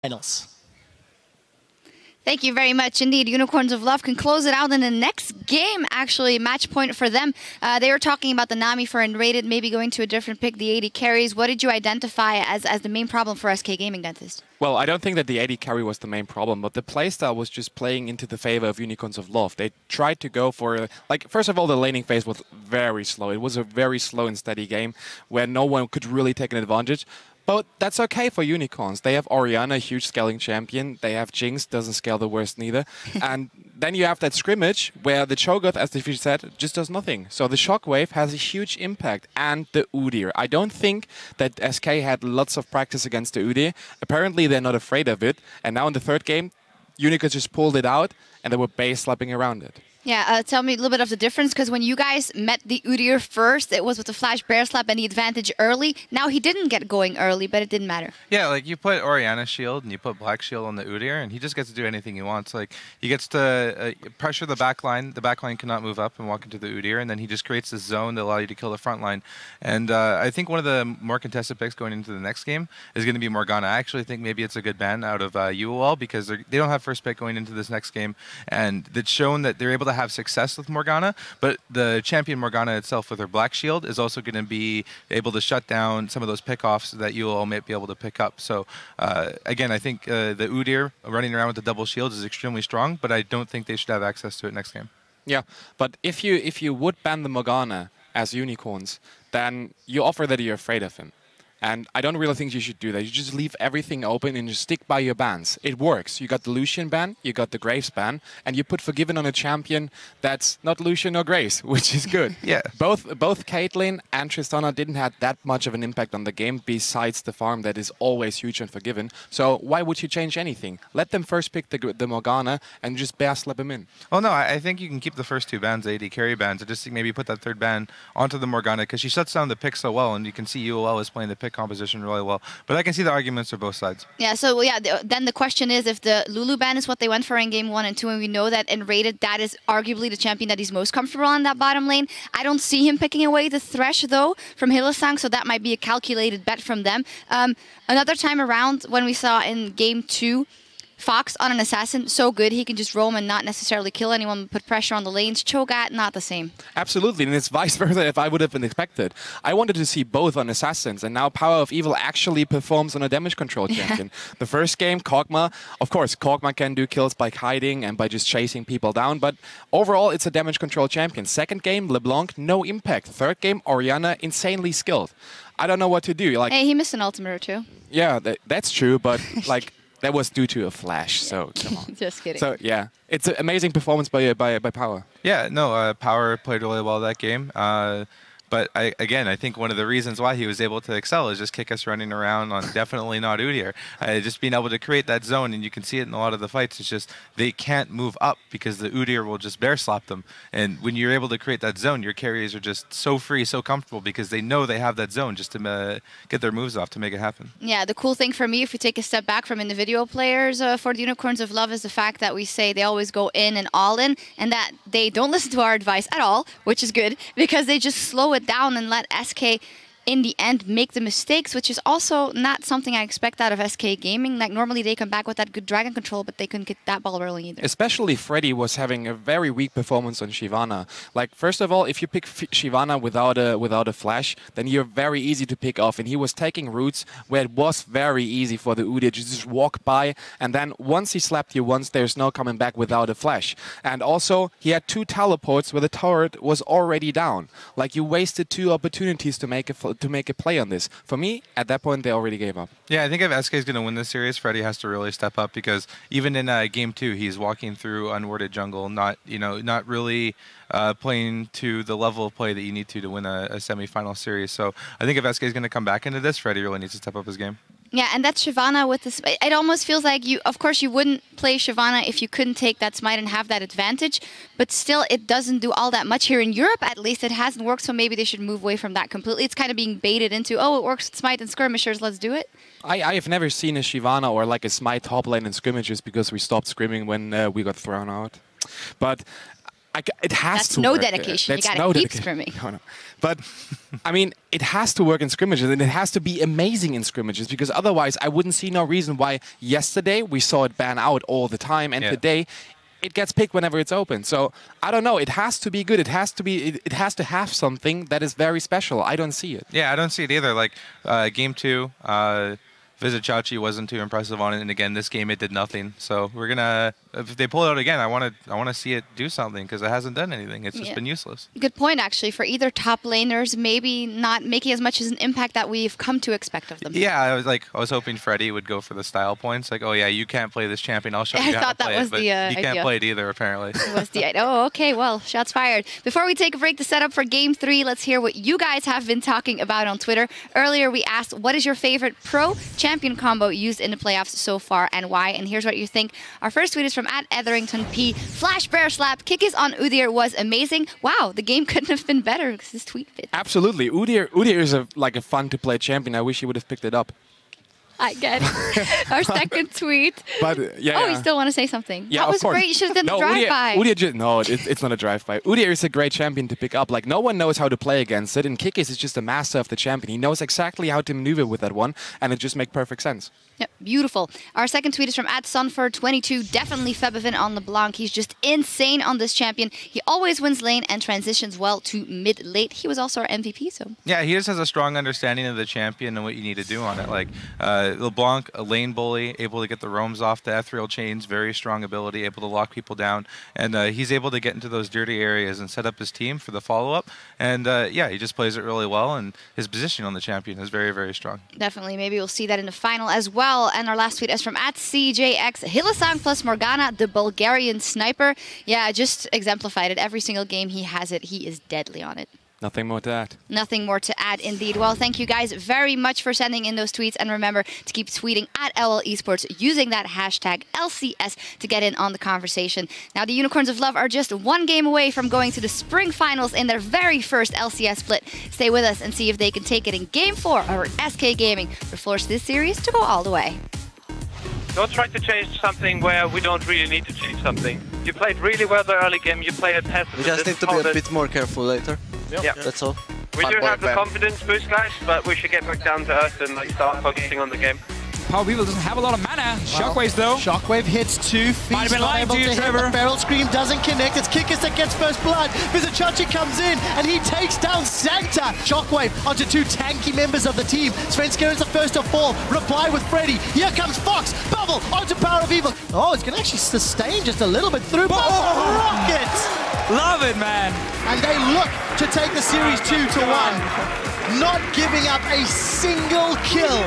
finals. Thank you very much indeed. Unicorns of Love can close it out in the next game, actually, match point for them. They were talking about the Nami for Unrated, maybe going to a different pick, the AD carries. What did you identify as the main problem for SK Gaming, Dentist? Well, I don't think that the AD carry was the main problem, but the playstyle was just playing into the favor of Unicorns of Love. They tried to go for, like, first of all, the laning phase was very slow. It was a very slow and steady game where no one could really take an advantage. But that's okay for Unicorns. They have Orianna, a huge scaling champion. They have Jinx, doesn't scale the worst neither. And then you have that scrimmage where the Cho'Gath, as the fish said, just does nothing. So the Shockwave has a huge impact. And the Udyr. I don't think that SK had lots of practice against the Udyr. Apparently they're not afraid of it. And now in the third game, Unicorns just pulled it out and they were base slapping around it. Yeah, tell me a little bit of the difference, because when you guys met the Udyr first, it was with the flash bear slap and the advantage early. Now he didn't get going early, but it didn't matter. Yeah, like you put Orianna shield and you put Black shield on the Udyr, and he just gets to do anything he wants. Like he gets to pressure the back line. The back line cannot move up and walk into the Udyr, and then he just creates this zone that allows you to kill the front line. And I think one of the more contested picks going into the next game is going to be Morgana. I actually think maybe it's a good ban out of UOL because they don't have first pick going into this next game, and it's shown that they're able to have success with Morgana, but the champion Morgana itself with her Black Shield is also going to be able to shut down some of those pickoffs that you all might be able to pick up. So again, I think the Udyr running around with the double shields is extremely strong, but I don't think they should have access to it next game. Yeah, but if you would ban the Morgana as Unicorns, then you offer that you're afraid of him. And I don't really think you should do that. You just leave everything open and just stick by your bans. It works. You got the Lucian ban, you got the Graves ban, and you put Forgiven on a champion that's not Lucian or Graves, which is good. Yeah. Both Caitlyn and Tristana didn't have that much of an impact on the game besides the farm that is always huge on Forgiven. So why would you change anything? Let them first pick the Morgana and just bear slap him in. Oh no, I think you can keep the first two bans, AD carry bans, and just maybe put that third ban onto the Morgana because she shuts down the pick so well, and you can see UOL is playing the pick composition really well. But I can see the arguments for both sides. Yeah, so yeah, then the question is if the Lulu ban is what they went for in game 1 and 2, and we know that in Rated that is arguably the champion that he's most comfortable on that bottom lane. I don't see him picking away the Thresh though from Hylissang, so that might be a calculated bet from them. Another time around when we saw in game 2, Fox on an assassin, so good. He can just roam and not necessarily kill anyone, put pressure on the lanes. Cho'Gath, not the same. Absolutely, and it's vice versa if I would have been expected. I wanted to see both on assassins, and now Power of Evil actually performs on a damage control champion. The first game, Kog'Maw, of course, Kog'Maw can do kills by hiding and by just chasing people down, but overall, it's a damage control champion. Second game, LeBlanc, no impact. Third game, Orianna, insanely skilled. I don't know what to do. Like, hey, he missed an ultimate or two. Yeah, that's true, but like... That was due to a flash, so come on. Just kidding. So yeah, it's an amazing performance by Power. Yeah, no, Power played really well that game. But again, I think one of the reasons why he was able to excel is just kick us running around on definitely not Udyr. Just being able to create that zone, and you can see it in a lot of the fights. It's just they can't move up because the Udyr will just bear slap them. And when you're able to create that zone, your carriers are just so free, so comfortable because they know they have that zone just to get their moves off to make it happen. Yeah, the cool thing for me, if we take a step back from individual players for the Unicorns of Love, is the fact that we say they always go in and all in, and that they don't listen to our advice at all, which is good because they just slow it down and let SK in the end make the mistakes, which is also not something I expect out of SK Gaming. Like normally they come back with that good dragon control, but they couldn't get that ball rolling either. Especially Freddy was having a very weak performance on Shyvana. Like first of all, if you pick Shyvana without a flash, then you're very easy to pick off, and he was taking routes where it was very easy for the Udyr to just walk by, and then once he slapped you once, there's no coming back without a flash. And also he had 2 teleports where the turret was already down. Like you wasted 2 opportunities to make a play on this. For me, at that point, they already gave up. Yeah, I think if SK is going to win this series, Freddy has to really step up because even in game 2, he's walking through unwarded jungle, not really playing to the level of play that you need to win a semi-final series. So I think if SK is going to come back into this, Freddy really needs to step up his game. Yeah, and that's Shyvana with this. It almost feels like of course, you wouldn't play Shyvana if you couldn't take that smite and have that advantage. But still, it doesn't do all that much here in Europe. At least it hasn't worked, so maybe they should move away from that completely. It's kind of being baited into, oh, it works with smite and skirmishers, let's do it. I have never seen a Shyvana or like a smite top lane in scrimmages because we stopped scrimming when we got thrown out. But it has That's to no work. dedication. That's You gotta no keep dedication. scrimming. No, no. But, I mean, it has to work in scrimmages, and it has to be amazing in scrimmages, because otherwise I wouldn't see no reason why yesterday we saw it ban out all the time, and today it gets picked whenever it's open. So, I don't know. It has to be good. It has to be. It has to have something that is very special. I don't see it. Yeah, I don't see it either. Like, game 2, Visit Chachi wasn't too impressive on it, and again, this game it did nothing. So we're gonna, if they pull it out again, I want to see it do something because it hasn't done anything. It's just been useless. Good point, actually, for either top laners, maybe not making as much as an impact that we've come to expect of them. Yeah, I was hoping Freddie would go for the style points, like, oh yeah, you can't play this champion, I'll show you how to play it, but you can't play it either, apparently. It was the oh, okay, well, shots fired. Before we take a break to set up for Game 3, let's hear what you guys have been talking about on Twitter. Earlier, we asked, what is your favorite pro-champion combo used in the playoffs so far and why? And here's what you think. Our first tweet is from @EtheringtonP. Flash Bear Slap. Kikis on Udyr was amazing. Wow, the game couldn't have been better because this tweet fit. Absolutely. Udyr is a fun to play champion. I wish he would have picked it up. I get it. Our second tweet. But you still want to say something? Yeah, that was of course. great. You should have done the drive-by. It's not a drive-by. Udyr is a great champion to pick up. Like, no one knows how to play against it, and Kikis is just a master of the champion. He knows exactly how to maneuver with that one, and it just makes perfect sense. Yep, beautiful. Our second tweet is from @Sunford22. Definitely Febivin on LeBlanc. He's just insane on this champion. He always wins lane and transitions well to mid-late. He was also our MVP, so... Yeah, he just has a strong understanding of the champion and what you need to do on it. Like, LeBlanc, a lane bully, able to get the roams off the ethereal chains, very strong ability, able to lock people down. And he's able to get into those dirty areas and set up his team for the follow-up. And yeah, he just plays it really well, and his position on the champion is very, very strong. Definitely. Maybe we'll see that in the final as well. And our last tweet is from @CJX. Hylissang plus Morgana, the Bulgarian sniper. Yeah, just exemplified it. Every single game he has it, he is deadly on it. Nothing more to add. Nothing more to add, indeed. Well, thank you guys very much for sending in those tweets. And remember to keep tweeting @LL Esports using that hashtag LCS to get in on the conversation. Now, the Unicorns of Love are just one game away from going to the spring finals in their very first LCS split. Stay with us and see if they can take it in Game 4 over SK Gaming to force this series to go all the way. Don't try to change something where we don't really need to change something. You played really well the early game, you played it passive. We just need to be a bit more careful later. Yeah. That's all. We do have the confidence boost, guys, but we should get back down to earth and start focusing on the game. Power Weevil doesn't have a lot of mana. Shockwaves though. Shockwave hits 2 feet. Might have been lying to you, Trevor. The barrel scream doesn't connect. It's Kikis that gets first blood. Vizichachi comes in and he takes down Santa. Shockwave onto 2 tanky members of the team. Svensker is the first to fall. Reply with Freddy. Here comes Fox. Bubble onto Power of Evil. Oh, it's going to actually sustain just a little bit through. Rocket! Love it, man. And they look to take the series 2-1. Not giving up a single kill.